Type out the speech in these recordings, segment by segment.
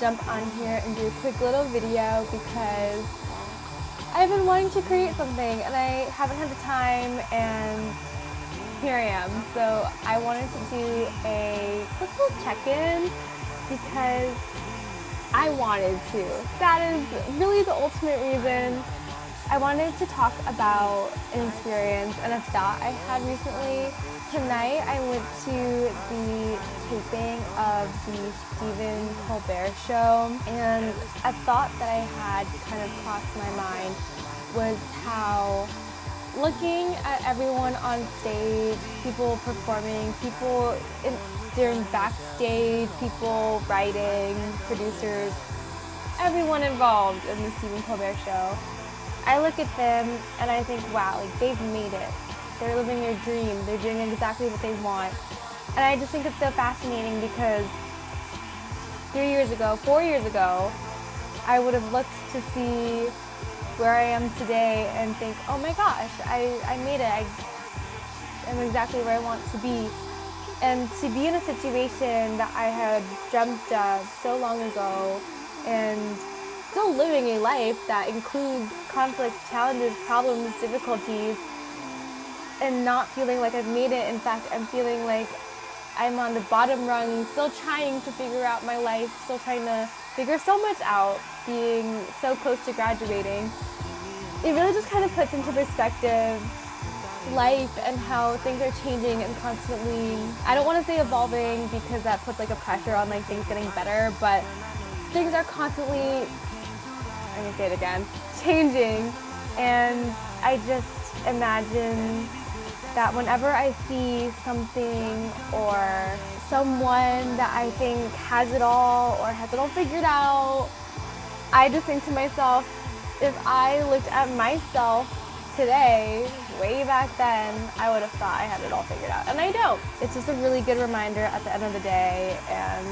jump on here and do a quick little video because I've been wanting to create something and I haven't had the time, and here I am. So I wanted to do a quick little check-in because I wanted to. That is really the ultimate reason. I wanted to talk about an experience and a thought I had recently. Tonight I went to the taping of the Stephen Colbert Show, and a thought that I had kind of crossed my mind was how looking at everyone on stage, people performing, people during backstage, people writing, producers, everyone involved in the Stephen Colbert Show, I look at them and I think, wow, like they've made it. They're living their dream. They're doing exactly what they want. And I just think it's so fascinating because 4 years ago, I would have looked to see where I am today and think, oh my gosh, I made it. I am exactly where I want to be. And to be in a situation that I had dreamt of so long ago and still living a life that includes conflicts, challenges, problems, difficulties, and not feeling like I've made it. In fact, I'm feeling like I'm on the bottom rung, still trying to figure out my life, still trying to figure so much out, being so close to graduating. It really just kind of puts into perspective life and how things are changing and constantly, I don't want to say evolving because that puts like a pressure on like things getting better, but things are constantly, I'm going to say it again, changing. And I just imagine that whenever I see something or someone that I think has it all or has it all figured out, I just think to myself, if I looked at myself today, way back then, I would have thought I had it all figured out. And I don't. It's just a really good reminder at the end of the day, and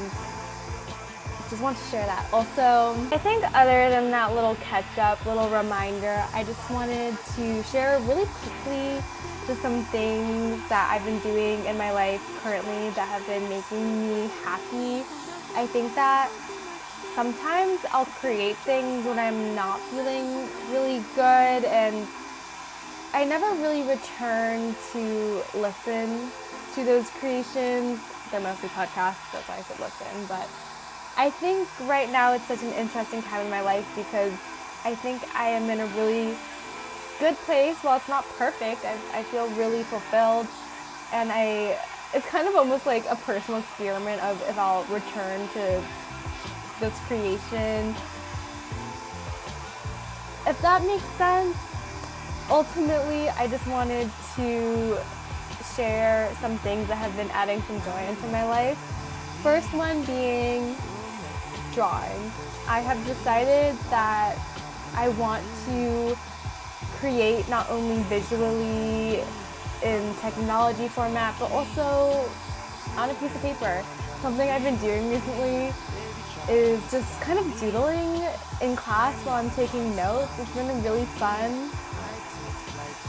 just want to share that. Also, I think other than that little catch-up, little reminder, I just wanted to share really quickly just some things that I've been doing in my life currently that have been making me happy. I think that sometimes I'll create things when I'm not feeling really good, and I never really return to listen to those creations. They're mostly podcasts, that's why I said listen, but I think right now it's such an interesting time in my life because I think I am in a really good place. While it's not perfect, I feel really fulfilled, and it's kind of almost like a personal experiment of if I'll return to this creation. If that makes sense. Ultimately, I just wanted to share some things that have been adding some joy into my life. First one being drawing. I have decided that I want to create not only visually in technology format, but also on a piece of paper. Something I've been doing recently is just kind of doodling in class while I'm taking notes. It's been really fun.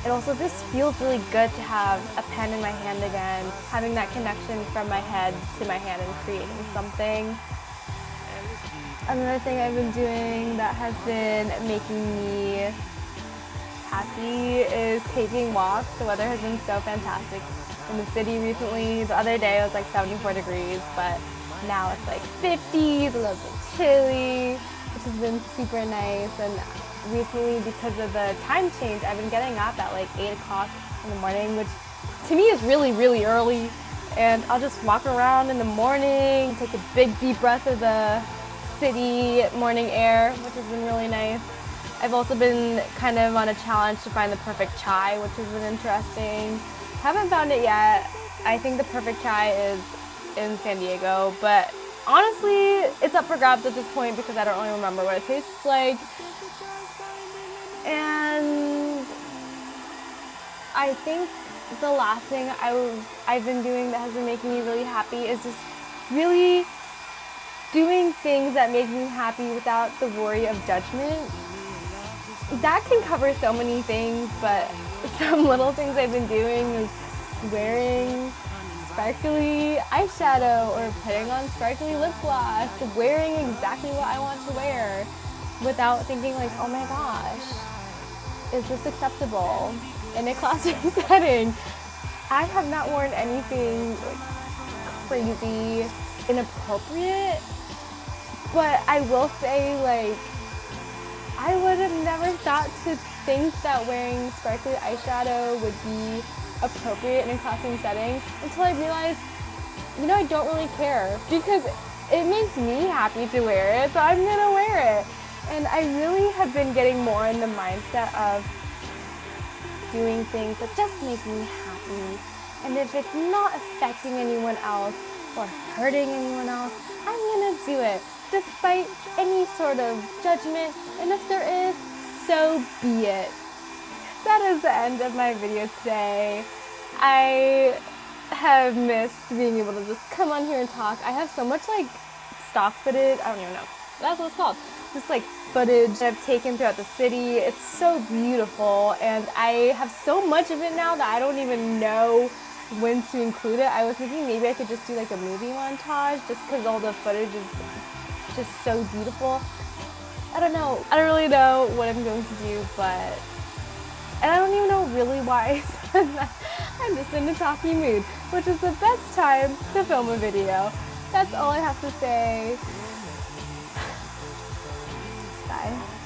It also just feels really good to have a pen in my hand again, having that connection from my head to my hand and creating something. Another thing I've been doing that has been making me happy is taking walks. The weather has been so fantastic in the city recently. The other day it was like 74 degrees, but now it's like 50s, a little bit chilly, which has been super nice. And recently, because of the time change, I've been getting up at like 8 o'clock in the morning, which to me is really, really early. And I'll just walk around in the morning, take a big deep breath of the city morning air, which has been really nice. I've also been kind of on a challenge to find the perfect chai, which has been interesting. Haven't found it yet. I think the perfect chai is in San Diego, but honestly, it's up for grabs at this point because I don't really remember what it tastes like. And I think the last thing I've been doing that has been making me really happy is just really doing things that make me happy without the worry of judgment. That can cover so many things, but some little things I've been doing is wearing sparkly eyeshadow or putting on sparkly lip gloss, wearing exactly what I want to wear without thinking like, oh my gosh, is this acceptable in a classroom setting? I have not worn anything like crazy inappropriate, but I will say, like, I would have never thought to think that wearing sparkly eyeshadow would be appropriate in a classroom setting until I realized, you know, I don't really care because it makes me happy to wear it, so I'm gonna wear it. And I really have been getting more in the mindset of doing things that just make me happy. And if it's not affecting anyone else or hurting anyone else, I'm gonna do it despite any sort of judgment. And if there is, so be it. That is the end of my video today. I have missed being able to just come on here and talk. I have so much like stock footage, I don't even know. That's what it's called. Just like footage that I've taken throughout the city. It's so beautiful and I have so much of it now that I don't even know when to include it. I was thinking maybe I could just do like a movie montage just because all the footage is just so beautiful. I don't know. I don't really know what I'm going to do, but and I don't even know really why I said that. I'm just in a talky mood, which is the best time to film a video. That's all I have to say. Bye.